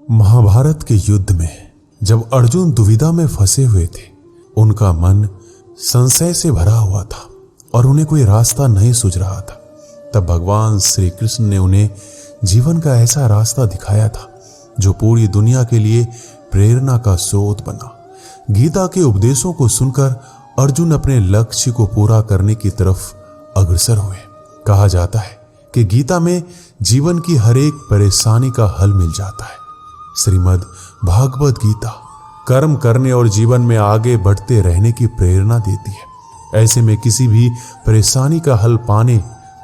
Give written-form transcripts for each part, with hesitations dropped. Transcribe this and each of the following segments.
महाभारत के युद्ध में जब अर्जुन दुविधा में फंसे हुए थे, उनका मन संशय से भरा हुआ था और उन्हें कोई रास्ता नहीं सूझ रहा था। तब भगवान श्री कृष्ण ने उन्हें जीवन का ऐसा रास्ता दिखाया था जो पूरी दुनिया के लिए प्रेरणा का स्रोत बना। गीता के उपदेशों को सुनकर अर्जुन अपने लक्ष्य को पूरा करने की तरफ अग्रसर हुए। कहा जाता है कि गीता में जीवन की हर एक परेशानी का हल मिल जाता है। श्रीमद् भागवत गीता कर्म करने और जीवन में आगे बढ़ते रहने की प्रेरणा देती है। ऐसे में किसी भी परेशानी का हल पाने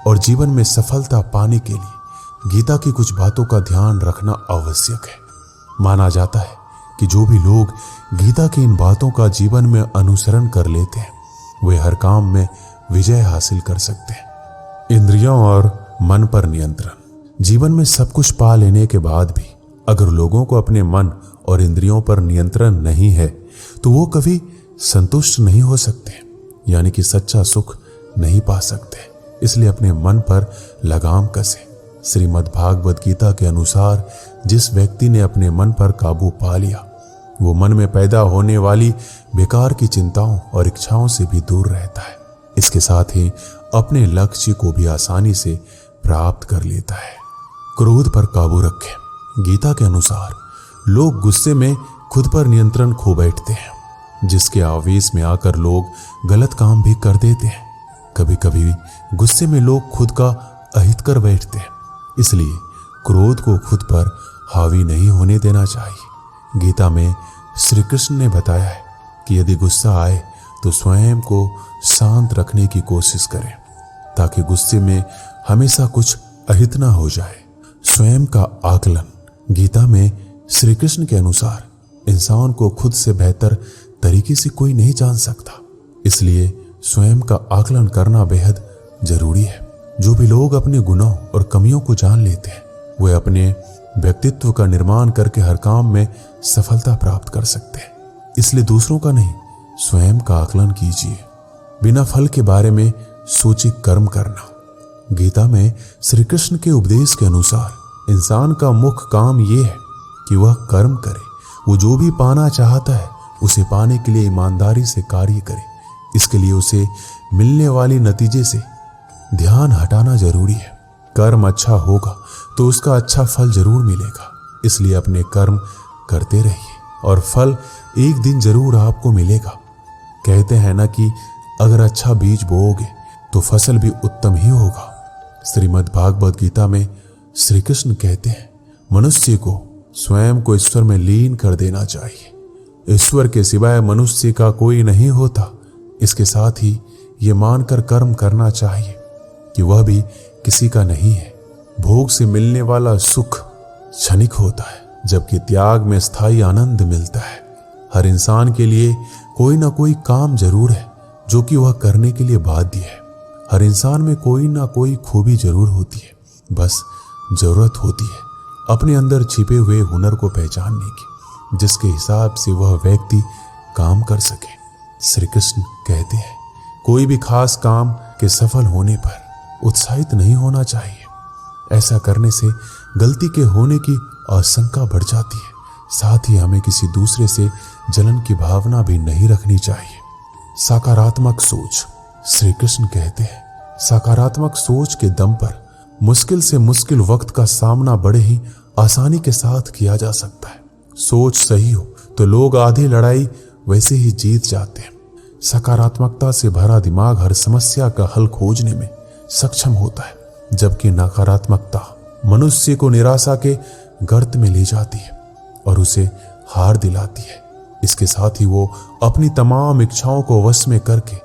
और जीवन में सफलता पाने के लिए गीता की कुछ बातों का ध्यान रखना आवश्यक है। माना जाता है कि जो भी लोग गीता की इन बातों का जीवन में अनुसरण कर लेते हैं, वे हर काम में विजय हासिल कर सकते हैं। इंद्रियों और मन पर नियंत्रण। जीवन में सब कुछ पा लेने के बाद भी अगर लोगों को अपने मन और इंद्रियों पर नियंत्रण नहीं है तो वो कभी संतुष्ट नहीं हो सकते, यानी कि सच्चा सुख नहीं पा सकते। इसलिए अपने मन पर लगाम कसे। श्रीमद् भागवत गीता के अनुसार जिस व्यक्ति ने अपने मन पर काबू पा लिया, वो मन में पैदा होने वाली बेकार की चिंताओं और इच्छाओं से भी दूर रहता है। इसके साथ ही अपने लक्ष्य को भी आसानी से प्राप्त कर लेता है। क्रोध पर काबू रखें। गीता के अनुसार लोग गुस्से में खुद पर नियंत्रण खो बैठते हैं, जिसके आवेश में आकर लोग गलत काम भी कर देते हैं। कभी कभी गुस्से में लोग खुद का अहित कर बैठते हैं। इसलिए क्रोध को खुद पर हावी नहीं होने देना चाहिए। गीता में श्री कृष्ण ने बताया है कि यदि गुस्सा आए तो स्वयं को शांत रखने की कोशिश करें, ताकि गुस्से में हमेशा कुछ अहित ना हो जाए। स्वयं का आकलन। गीता में श्री कृष्ण के अनुसार इंसान को खुद से बेहतर तरीके से कोई नहीं जान सकता, इसलिए स्वयं का आकलन करना बेहद जरूरी है। जो भी लोग अपने गुनाहों और कमियों को जान लेते हैं, वे अपने व्यक्तित्व का निर्माण करके हर काम में सफलता प्राप्त कर सकते हैं। इसलिए दूसरों का नहीं, स्वयं का आकलन कीजिए। बिना फल के बारे में सोचे कर्म करना। गीता में श्री कृष्ण के उपदेश के अनुसार इंसान का मुख्य काम यह है कि वह कर्म करे। वो जो भी पाना चाहता है उसे पाने के लिए ईमानदारी से कार्य करे। इसके लिए उसे मिलने वाली नतीजे से ध्यान हटाना जरूरी है। कर्म अच्छा होगा तो उसका अच्छा फल जरूर मिलेगा। इसलिए अपने कर्म करते रहिए और फल एक दिन जरूर आपको मिलेगा। कहते हैं ना कि अगर अच्छा बीज बोओगे तो फसल भी उत्तम ही होगा। श्रीमद् भागवत गीता में श्री कृष्ण कहते हैं, मनुष्य को स्वयं को ईश्वर में लीन कर देना चाहिए। ईश्वर के सिवाय मनुष्य का कोई नहीं होता। इसके साथ ही ये मानकर कर्म करना चाहिए कि वह भी किसी का नहीं है। भोग से मिलने वाला सुख क्षणिक होता है, जबकि त्याग में स्थायी आनंद मिलता है। हर इंसान के लिए कोई ना कोई काम जरूर है जो कि वह करने के लिए बाध्य है। हर इंसान में कोई ना कोई खूबी जरूर होती है, बस जरूरत होती है अपने अंदर छिपे हुए हुनर को पहचानने की, जिसके हिसाब से वह व्यक्ति काम कर सके। श्री कृष्ण कहते हैं, कोई भी खास काम के सफल होने पर उत्साहित नहीं होना चाहिए। ऐसा करने से गलती के होने की आशंका बढ़ जाती है। साथ ही हमें किसी दूसरे से जलन की भावना भी नहीं रखनी चाहिए। सकारात्मक सोच। श्री कृष्ण कहते हैं, सकारात्मक सोच के दम पर मुश्किल से मुश्किल वक्त का सामना बड़े ही आसानी के साथ किया जा सकता है। सोच सही हो तो लोग आधी लड़ाई वैसे ही जीत जाते हैं। सकारात्मकता से भरा दिमाग हर समस्या का हल खोजने में सक्षम होता है, जबकि नकारात्मकता मनुष्य को निराशा के गर्त में ले जाती है और उसे हार दिलाती है। इसके साथ ही वो अपनी तमाम इच्छाओं को वश में करके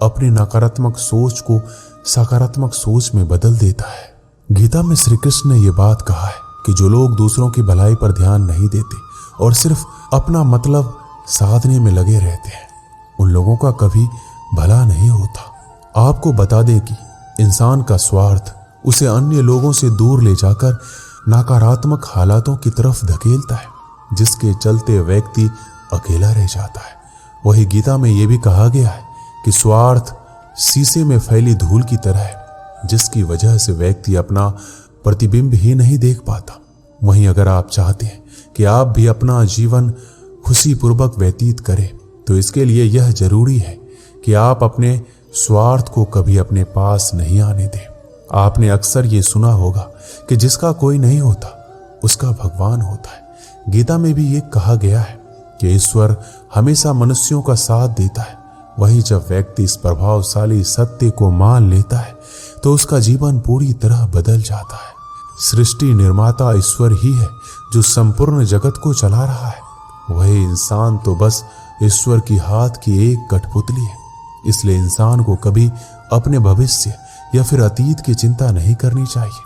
अपनी नकारात्मक सोच को सकारात्मक सोच में बदल देता है। गीता में श्री कृष्ण ने यह बात कहा है कि जो लोग दूसरों की भलाई पर ध्यान नहीं देते और सिर्फ अपना मतलब साधने में लगे रहते हैं, उन लोगों का कभी भला नहीं होता। आपको बता दें कि इंसान का स्वार्थ उसे अन्य लोगों से दूर ले जाकर नकारात्मक हालातों की तरफ धकेलता है, जिसके चलते व्यक्ति अकेला रह जाता है। वही गीता में यह भी कहा गया है कि स्वार्थ शीशे में फैली धूल की तरह है, जिसकी वजह से व्यक्ति अपना प्रतिबिंब ही नहीं देख पाता। वहीं अगर आप चाहते हैं कि आप भी अपना जीवन खुशी पूर्वक व्यतीत करें, तो इसके लिए यह जरूरी है कि आप अपने स्वार्थ को कभी अपने पास नहीं आने दें। आपने अक्सर ये सुना होगा कि जिसका कोई नहीं होता उसका भगवान होता है। गीता में भी ये कहा गया है कि ईश्वर हमेशा मनुष्यों का साथ देता है। वहीं जब व्यक्ति इस प्रभावशाली सत्य को मान लेता है तो उसका जीवन पूरी तरह बदल जाता है। सृष्टि निर्माता ईश्वर ही है जो संपूर्ण जगत को चला रहा है। वही इंसान तो बस ईश्वर की हाथ की एक कठपुतली है। इसलिए इंसान को कभी अपने भविष्य या फिर अतीत की चिंता नहीं करनी चाहिए,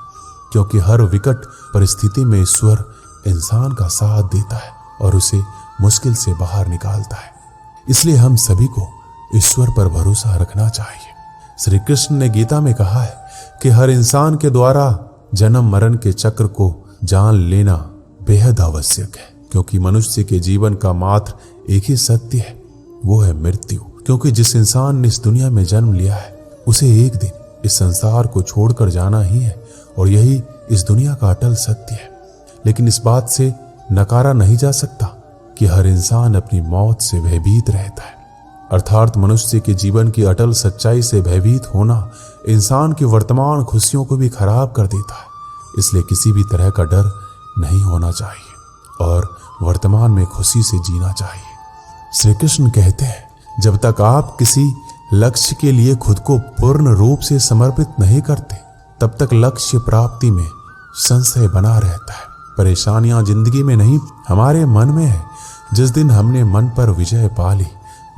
क्योंकि हर विकट परिस्थिति में ईश्वर इंसान का साथ देता है और उसे मुश्किल से बाहर निकालता है। इसलिए हम सभी को ईश्वर पर भरोसा रखना चाहिए। श्री कृष्ण ने गीता में कहा है कि हर इंसान के द्वारा जन्म मरण के चक्र को जान लेना बेहद आवश्यक है, क्योंकि मनुष्य के जीवन का मात्र एक ही सत्य है, वो है मृत्यु। क्योंकि जिस इंसान ने इस दुनिया में जन्म लिया है उसे एक दिन इस संसार को छोड़कर जाना ही है, और यही इस दुनिया का अटल सत्य है। लेकिन इस बात से नकारा नहीं जा सकता कि हर इंसान अपनी मौत से भयभीत रहता है। अर्थात मनुष्य के जीवन की अटल सच्चाई से भयभीत होना इंसान की वर्तमान खुशियों को भी खराब कर देता है। इसलिए किसी भी तरह का डर नहीं होना चाहिए और वर्तमान में खुशी से जीना चाहिए। श्री कृष्ण कहते हैं, जब तक आप किसी लक्ष्य के लिए खुद को पूर्ण रूप से समर्पित नहीं करते, तब तक लक्ष्य प्राप्ति में संशय बना रहता है। परेशानियां जिंदगी में नहीं, हमारे मन में है। जिस दिन हमने मन पर विजय पा ली,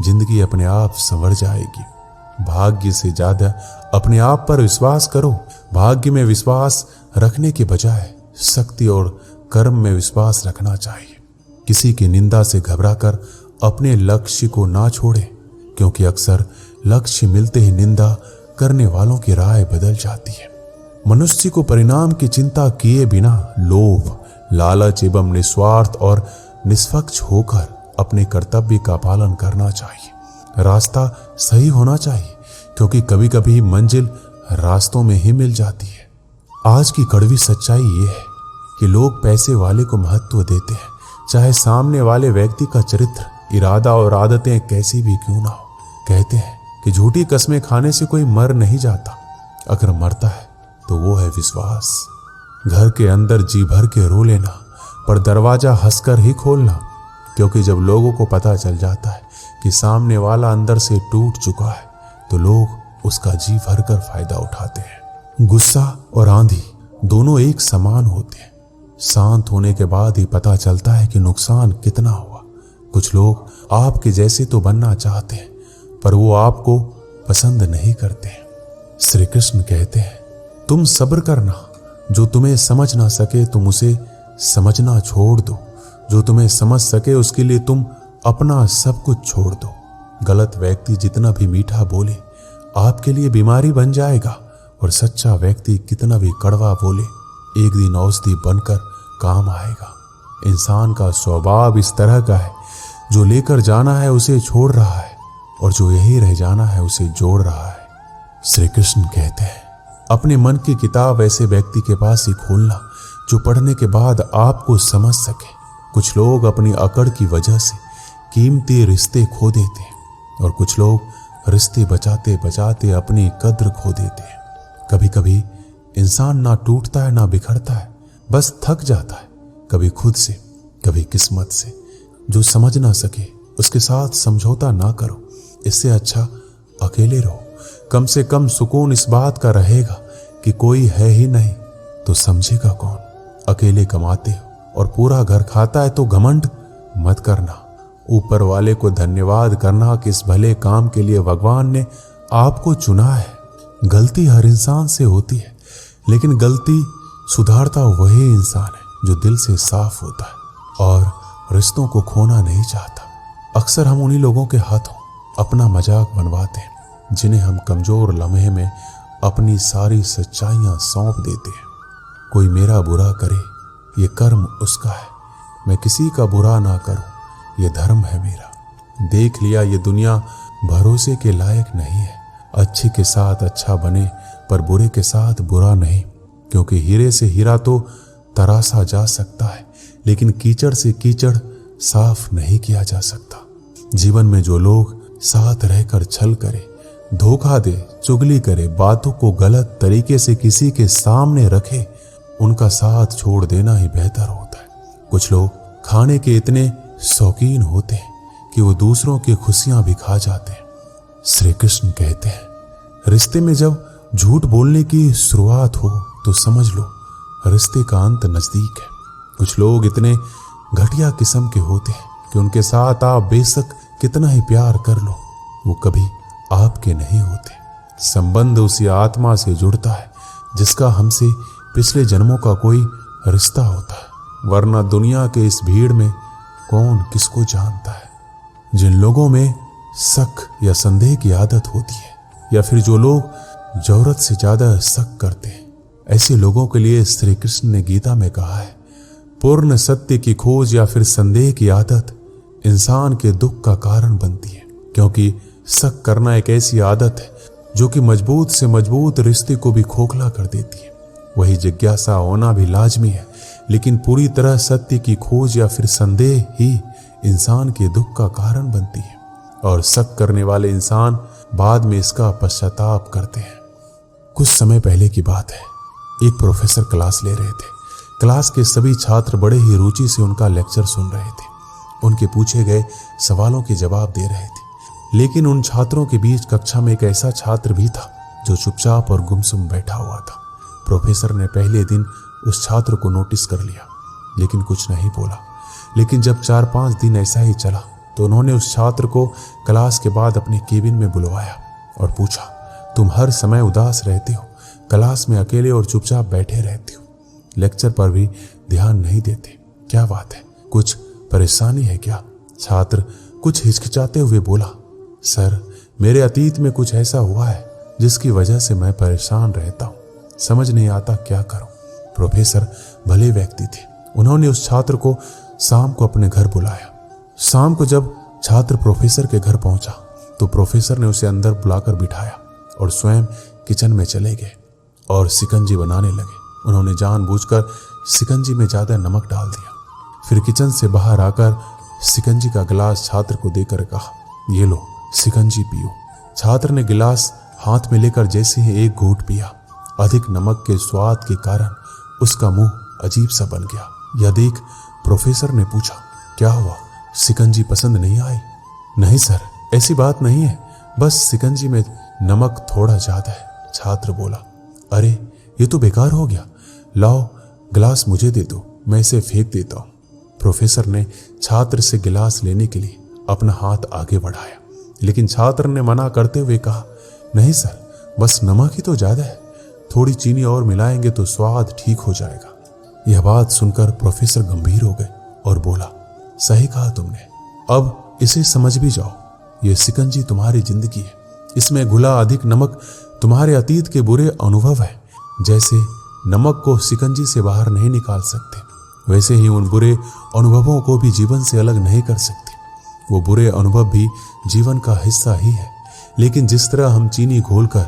जिंदगी अपने आप संवर जाएगी। भाग्य से ज्यादा अपने आप पर विश्वास करो। भाग्य में विश्वास रखने के बजाय शक्ति और कर्म में विश्वास रखना चाहिए। किसी की निंदा से घबराकर अपने लक्ष्य को ना छोड़े, क्योंकि अक्सर लक्ष्य मिलते ही निंदा करने वालों की राय बदल जाती है। मनुष्य को परिणाम की चिंता किए बिना लोभ, लालच एवं निस्वार्थ और निष्पक्ष होकर अपने कर्तव्य का पालन करना चाहिए। रास्ता सही होना चाहिए, क्योंकि कभी कभी मंजिल रास्तों में ही मिल जाती है। आज की कड़वी सच्चाई ये है कि लोग पैसे वाले को महत्व देते हैं, चाहे सामने वाले व्यक्ति का चरित्र, इरादा और आदतें कैसी भी क्यों ना हो। कहते हैं कि झूठी कस्में खाने से कोई मर नहीं जाता, अगर मरता है तो वो है विश्वास। घर के अंदर जी भर के रो लेना, पर दरवाजा हंसकर ही खोलना, क्योंकि जब लोगों को पता चल जाता है कि सामने वाला अंदर से टूट चुका है, तो लोग उसका जी भरकर फायदा उठाते हैं। गुस्सा और आंधी दोनों एक समान होते हैं। शांत होने के बाद ही पता चलता है कि नुकसान कितना हुआ। कुछ लोग आपके जैसे तो बनना चाहते हैं, पर वो आपको पसंद नहीं करते हैं। श्री कृष्ण कहते हैं, तुम सब्र करना। जो तुम्हें समझ ना सके तुम उसे समझना छोड़ दो। जो तुम्हें समझ सके उसके लिए तुम अपना सब कुछ छोड़ दो। गलत व्यक्ति जितना भी मीठा बोले आपके लिए बीमारी बन जाएगा, और सच्चा व्यक्ति कितना भी कड़वा बोले एक दिन औषधि बनकर काम आएगा। इंसान का स्वभाव इस तरह का है, जो लेकर जाना है उसे छोड़ रहा है, और जो यही रह जाना है उसे जोड़ रहा है। श्री कृष्ण कहते हैं, अपने मन की किताब ऐसे व्यक्ति के पास ही खोलना जो पढ़ने के बाद आपको समझ सके। कुछ लोग अपनी अकड़ की वजह से कीमती रिश्ते खो देते हैं, और कुछ लोग रिश्ते बचाते बचाते अपनी कद्र खो देते हैं। कभी कभी इंसान ना टूटता है ना बिखरता है, बस थक जाता है, कभी खुद से कभी किस्मत से। जो समझ ना सके उसके साथ समझौता ना करो, इससे अच्छा अकेले रहो। कम से कम सुकून इस बात का रहेगा कि कोई है ही नहीं तो समझेगा कौन। अकेले कमाते हो और पूरा घर खाता है तो घमंड मत करना। ऊपर वाले को धन्यवाद करना कि इस भले काम के लिए भगवान ने आपको चुना है। गलती हर इंसान से होती है, लेकिन गलती सुधारता वही इंसान है जो दिल से साफ होता है और रिश्तों को खोना नहीं चाहता। अक्सर हम उन्हीं लोगों के हाथों अपना मजाक बनवाते हैं जिन्हें हम कमजोर लम्हे में अपनी सारी सच्चाइयां सौंप देते हैं। कोई मेरा बुरा करे ये कर्म उसका है, मैं किसी का बुरा ना करूं ये धर्म है मेरा। देख लिया ये दुनिया भरोसे के लायक नहीं है। अच्छे के साथ अच्छा बने पर बुरे के साथ बुरा नहीं, क्योंकि हीरे से हीरा तो तरासा जा सकता है, लेकिन कीचड़ से कीचड़ साफ नहीं किया जा सकता। जीवन में जो लोग साथ रहकर छल करे, धोखा दे, चुगली करे, बातों को गलत तरीके से किसी के सामने रखे, उनका साथ छोड़ देना ही बेहतर होता है। कुछ लोग खाने के इतने शौकीन होते हैं कि वो दूसरों की खुशियां भी खा जाते हैं। श्री कृष्ण कहते हैं, रिश्ते में जब झूठ बोलने की शुरुआत हो तो समझ लो रिश्ते का अंत नजदीक है। कुछ लोग इतने घटिया किस्म के होते हैं कि उनके साथ आप बेशक कितना ही प्यार कर लो, वो कभी आपके नहीं होते। संबंध उसी आत्मा से जुड़ता है जिसका हमसे पिछले जन्मों का कोई रिश्ता होता है, वरना दुनिया के इस भीड़ में कौन किसको जानता है। जिन लोगों में शक या संदेह की आदत होती है, या फिर जो लोग जरूरत से ज्यादा शक करते हैं, ऐसे लोगों के लिए श्री कृष्ण ने गीता में कहा है, पूर्ण सत्य की खोज या फिर संदेह की आदत इंसान के दुख का कारण बनती है, क्योंकि शक करना एक ऐसी आदत है जो कि मजबूत से मजबूत रिश्ते को भी खोखला कर देती है। वही जिज्ञासा होना भी लाजमी है, लेकिन पूरी तरह सत्य की खोज या फिर संदेह ही इंसान के दुख का कारण बनती है, और शक करने वाले इंसान बाद में इसका पश्चाताप करते हैं। कुछ समय पहले की बात है, एक प्रोफेसर क्लास ले रहे थे। क्लास के सभी छात्र बड़े ही रुचि से उनका लेक्चर सुन रहे थे, उनके पूछे गए सवालों के जवाब दे रहे थे। लेकिन उन छात्रों के बीच कक्षा में एक ऐसा छात्र भी था जो चुपचाप और गुमसुम बैठा हुआ था। प्रोफेसर ने पहले दिन उस छात्र को नोटिस कर लिया, लेकिन कुछ नहीं बोला। लेकिन जब 4-5 दिन ऐसा ही चला तो उन्होंने उस छात्र को क्लास के बाद अपने केबिन में बुलवाया और पूछा, तुम हर समय उदास रहते हो, क्लास में अकेले और चुपचाप बैठे रहते हो, लेक्चर पर भी ध्यान नहीं देते, क्या बात है, कुछ परेशानी है क्या? छात्र कुछ हिचकिचाते हुए बोला, सर मेरे अतीत में कुछ ऐसा हुआ है जिसकी वजह से मैं परेशान रहता हूँ, समझ नहीं आता क्या करूं। प्रोफेसर भले व्यक्ति थे, उन्होंने उस छात्र को शाम को अपने घर बुलाया। शाम को जब छात्र प्रोफेसर के घर पहुंचा तो प्रोफेसर ने उसे अंदर बुलाकर बिठाया और स्वयं किचन में चले गए और शिकंजी बनाने लगे। उन्होंने जानबूझकर शिकंजी में ज्यादा नमक डाल दिया। फिर किचन से बाहर आकर शिकंजी का गिलास छात्र को देकर कहा, ये लो शिकंजी पियो। छात्र ने गिलास हाथ में लेकर जैसे ही एक घूंट पिया, अधिक नमक के स्वाद के कारण उसका मुंह अजीब सा बन गया। यह देख प्रोफेसर ने पूछा, क्या हुआ, शिकंजी पसंद नहीं आई? नहीं सर, ऐसी बात नहीं है, बस शिकंजी में नमक थोड़ा ज्यादा है। छात्र बोला, अरे ये तो बेकार हो गया, लाओ गिलास मुझे दे दो, मैं इसे फेंक देता हूं। प्रोफेसर ने छात्र से गिलास लेने के लिए अपना हाथ आगे बढ़ाया, लेकिन छात्र ने मना करते हुए कहा, नहीं सर, बस नमक ही तो ज्यादा है, थोड़ी चीनी और मिलाएंगे तो स्वाद ठीक हो जाएगा। यह बात सुनकर प्रोफेसर गंभीर हो गए और बोला, सही कहा तुमने, अब इसे समझ भी जाओ, यह शिकंजी तुम्हारी जिंदगी है, इसमें घुला अधिक नमक तुम्हारे अतीत के बुरे अनुभव है। जैसे नमक को शिकंजी से बाहर नहीं निकाल सकते, वैसे ही उन बुरे अनुभवों को भी जीवन से अलग नहीं कर सकते। वो बुरे अनुभव भी जीवन का हिस्सा ही है, लेकिन जिस तरह हम चीनी घोलकर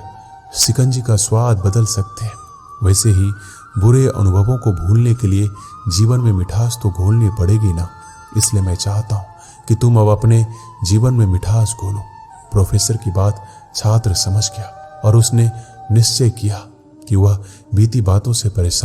शिकंजी का स्वाद बदल सकते हैं, वैसे ही बुरे अनुभवों को भूलने के लिए जीवन में मिठास तो घोलनी पड़ेगी ना। इसलिए मैं चाहता हूं कि तुम अब अपने जीवन में मिठास घोलो। प्रोफेसर की बात छात्र समझ गया और उसने निश्चय किया कि वह बीती बातों से परेशान